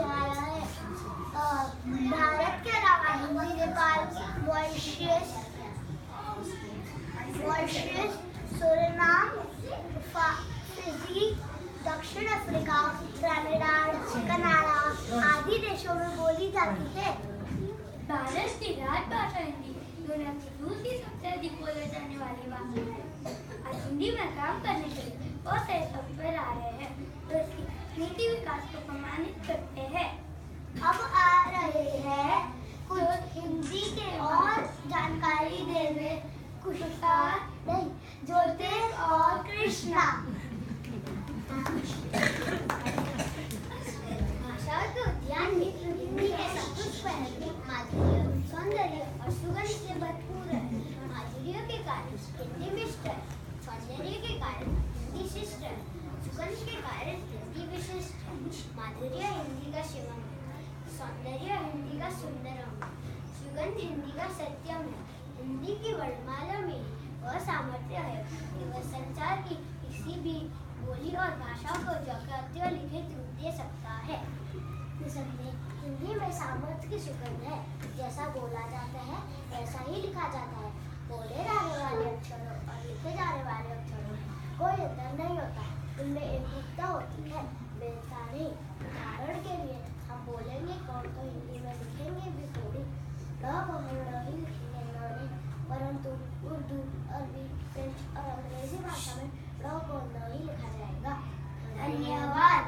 से आया है। भारत के अलावा Hindi, Nepal, Mauritius, Suriname, Fiji, दक्षिण अफ्रीका, ट्रिनिडाड, कनाडा आदि देशों में बोली जाती है। भारत की राजभाषा हिंदी दुनिया की दूसरी सबसे अधिक बोले जाने वाली भाषा है। आज हिंदी में काम करने के लिए बहुत सारे सॉफ्टवेयर आ रहे हैं तो इसकी नीति विकास को प्रमाणित करते हैं। अब आ रहे हैं कुछ हिंदी के और जानकारी देने कुशाल नहीं, ज्योतिष और कृष्णा। भाषा के उद्यान में हिंदी के सब कुछ पहलू माधुर्य, सौंदर्य और सुगंध से भरपूर है। माधुर्य के कारण हिंदी मिष्ट है, सौंदर्य के कारण हिंदी शिष्ट है, सुगंध के कारण हिंदी विशिष्ट है। माधुर्य हिंदी का शिवम है, सौंदर्य हिंदी का सुंदरम, सुगंध हिंदी का सत्यम है। हिंदी की वर्णमाला में वह सामर्थ्य है कि वह संसार की किसी भी बोली और भाषा को जगह लिखित रूप दे सकता है। हिंदी में सामर्थ्य की सुगंध है, जैसा बोला जाता है वैसा ही लिखा जाता है। बोले जाने वाले अक्षरों और लिखे जाने वाले अक्षरों में कोई अंतर नहीं होता, उनमें एकरूपता होती है, भेदता नहीं। उदाहरण के लिए हम बोलेंगे कौन तो हिंदी में लिखेंगे भी थोड़ी, ही लिखेंगे नहीं, परंतु उर्दू, अरबी, फ्रेंच और अंग्रेजी भाषा में को नहीं लिखा जाएगा। धन्यवाद।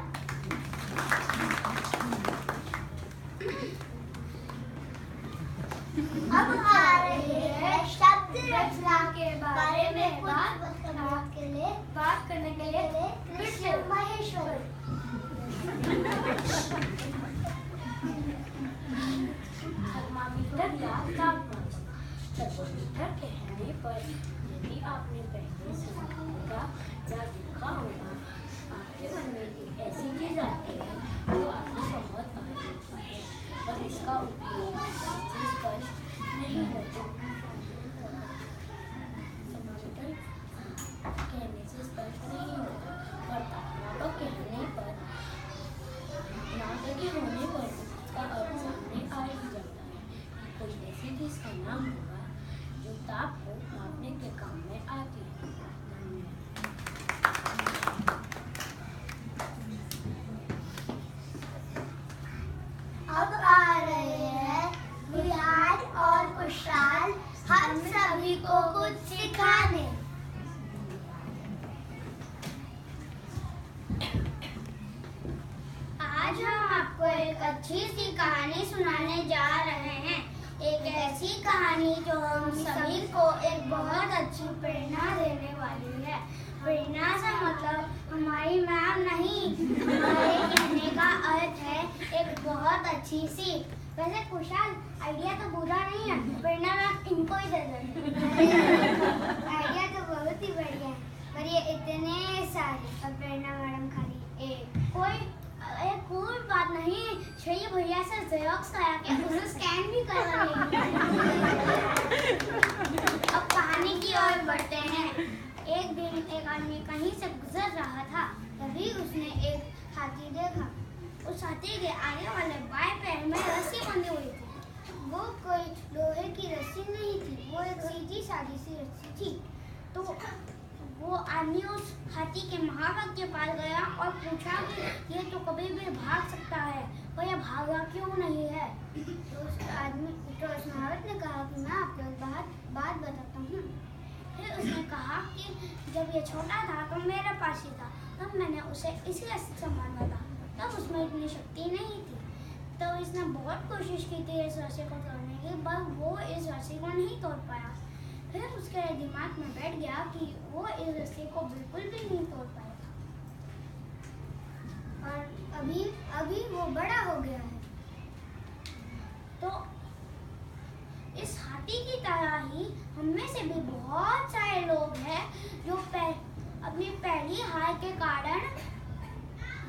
अब आ रही है शब्द रचना के बारे में बात करने के लिए कृष्ण महेश्वर। थर्मामीटर या तापमान। थर्मामीटर कहने पर यदि आपने पहले सुना होगा या देखा होगा, आपके मन में एक ऐसी चीज आती है जो आपको बहुत आनंद है और इसका उपयोग स्पष्ट नहीं होता। थर्मामीटर कहने से स्पष्ट नहीं होता और तापमान कहने पर नाटकीय होने पर उसका अर्थ सामने आ ही जाता है कि कोई ऐसी चीज का नाम होगा जो ताप को मापने के काम में आती है। अब आ रहे हैं विहार और कुशाल हम सभी को कुछ सिखाने। आज हम आपको एक अच्छी सी कहानी सुनाने जा रहे हैं। एक ऐसी कहानी जो हम सभी को एक बहुत अच्छी प्रेरणा देने वाली है। प्रेरणा से मतलब हमारी मैम नहीं, हमारे कहने का अर्थ है एक बहुत अच्छी सीख। वैसे कुशाल आइडिया तो बुरा नहीं है, प्रेरणा मैम इनको ही दे देंगे। आइडिया तो बहुत ही बढ़िया है, पर ये इतने सारे और प्रेरणा मैडम खाली एक कूल बात नहीं, शही भैया से ज़ेरॉक्स करा के उसे स्कैन भी कर रही है। अब कहानी की ओर बढ़ते हैं। एक दिन एक आदमी कहीं से गुजर रहा था, तभी उसने एक हाथी देखा। उस हाथी के आगे वाले बाएं पैर में रस्सी बंधी हुई थी। वो कोई लोहे की रस्सी नहीं थी, वो एक सीधी सादी सी रस्सी थी। तो वो आदमी उस हाथी के महावत के पास गया और पूछा कि ये तो कभी भी भाग सकता है, पर यह भागा क्यों नहीं है? तो उस महावत ने कहा कि मैं आपको एक बात बताता हूँ। फिर उसने कहा कि जब ये छोटा था तो मेरे पास ही था, तब मैंने उसे इसी रस्सी से मारा था, तब उसमें इतनी शक्ति नहीं थी। तो इसने बहुत कोशिश की थी इस रस्सी को तोड़ने की, पर वो इस रस्सी को नहीं तोड़ पाया। फिर उसके दिमाग में बैठ गया कि वो इस रस्सी को बिल्कुल भी नहीं तोड़ पाएगा। और अभी वो बड़ा हो गया है। तो इस हाथी की तरह ही हम में से भी बहुत सारे लोग हैं जो अपनी पहली हार के कारण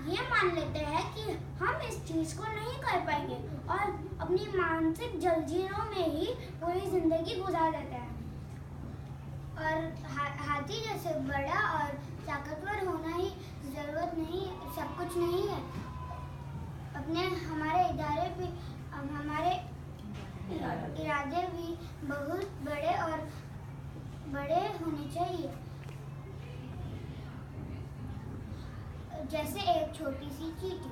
ये मान लेते हैं कि हम इस चीज को नहीं कर पाएंगे और अपनी मानसिक जलजीरों में ही पूरी जिंदगी गुजार देते हैं। और हाथी जैसे बड़ा और ताकतवर होना ही जरूरत नहीं, सब कुछ नहीं है। हमारे इदारे भी हमारे इरादे भी बहुत बड़े होने चाहिए। जैसे एक छोटी सी चींटी,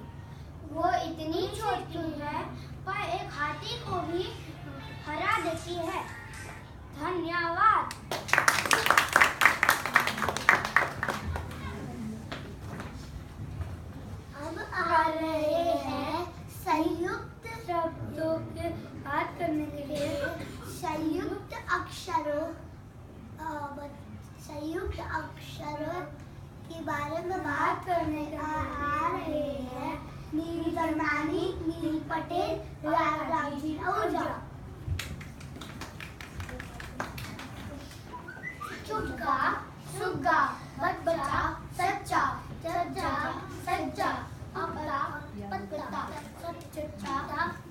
वो इतनी छोटी है पर एक हाथी को भी हरा देती है। धन्यवाद। अब आ रहे हैं संयुक्त शब्दों के बात करने के लिए। संयुक्त अक्षरों के बारे में बात करने आ रहे हैं नील दरमानी, नील पटेल, राजीव आहूजा। चुटका, सुग्गा, बच्चा, सच्चा, चर्चा, सज्जा, अपना, पत्ता, सच्चा,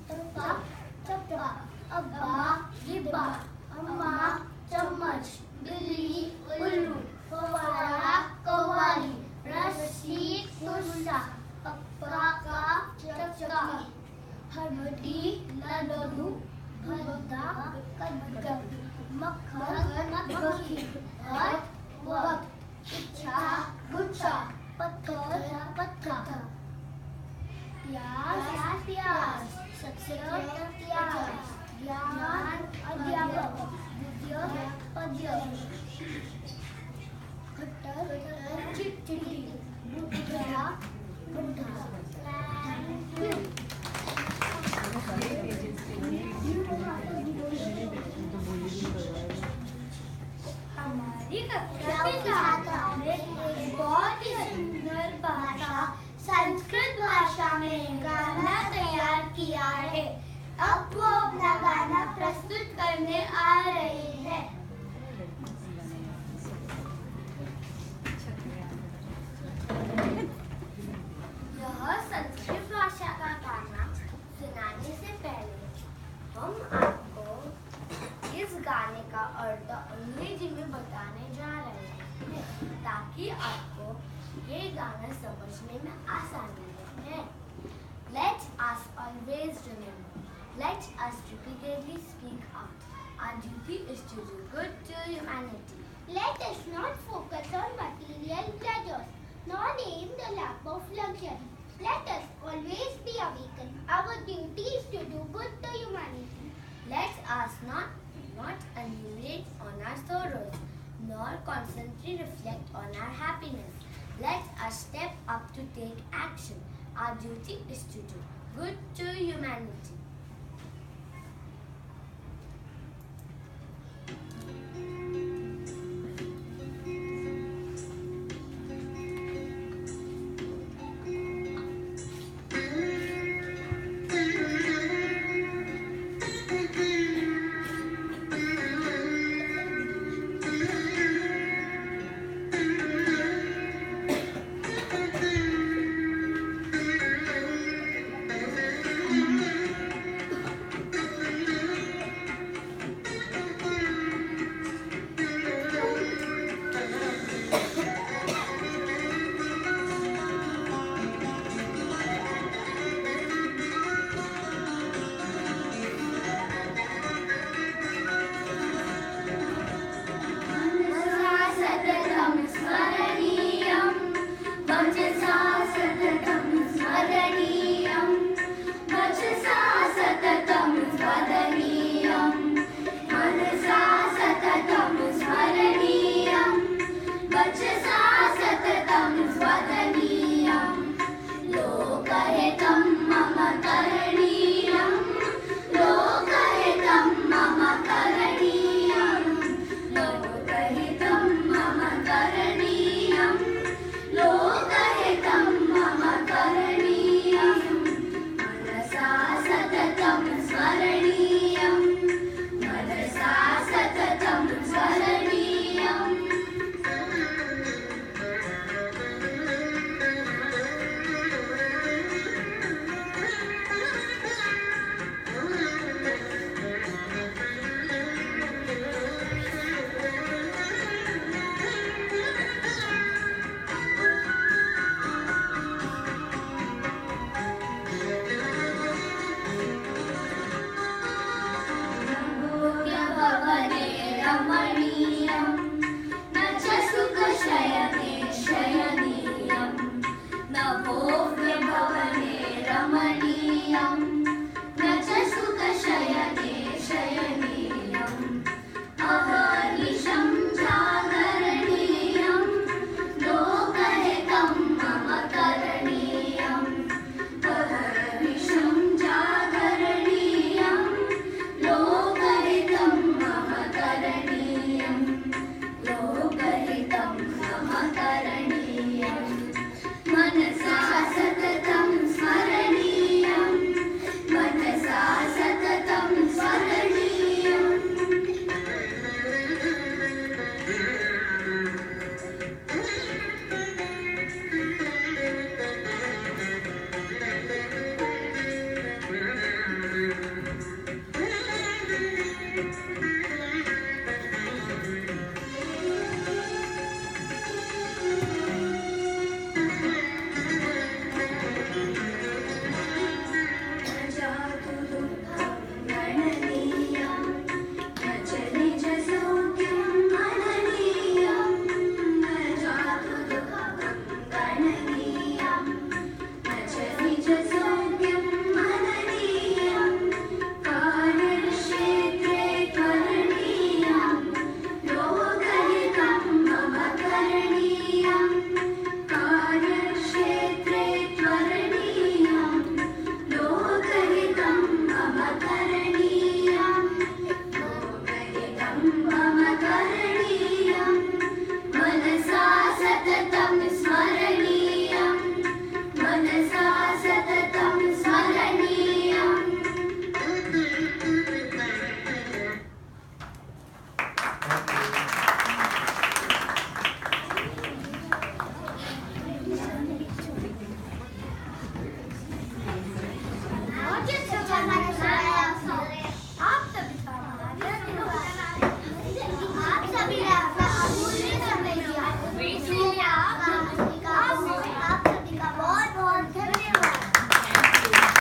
तत्ता, चपटा, अब्बा, डिब्बा, अम्मा, चम्मच, बिल्ली, उल्लू, फव्वारा, कव्वाली, रस्सी, गुस्सा, पप्पा का चक्का, हड्डी, लड्डू, भद्दा, कद्दू, मक्खन, मक्खी, वक्त, इच्छा, गुच्छा, पत्थर, पत्थर, प्याज, शिक्षक, ज्ञान, अध्यापक, पद्य, खट्टर, चिट्ठी, बुढ़ा, बुढ़ा। हमारी कक्षा के छात्रों ने एक बहुत ही सुंदर भाषा संस्कृत भाषा में गाना तैयार किया है। अब वो अपना गाना प्रस्तुत करने आ रहे हैं। यह संस्कृत भाषा का गाना सुनाने से पहले हम आपको इस गाने का अर्थ अंग्रेजी में बताने जा रहे हैं ताकि आपको ये गाना समझने में आसानी है। Let us always remember. Let us repeatedly speak out. Our duty is to do good to humanity. Let us not focus on material pleasures, nor aim the lap of luxury. Let us always be awakened. Our duty is to do good to humanity. Let us not emulate on our sorrows, nor constantly reflect on our happiness. Let us step up to take action. Our duty is to do good to humanity.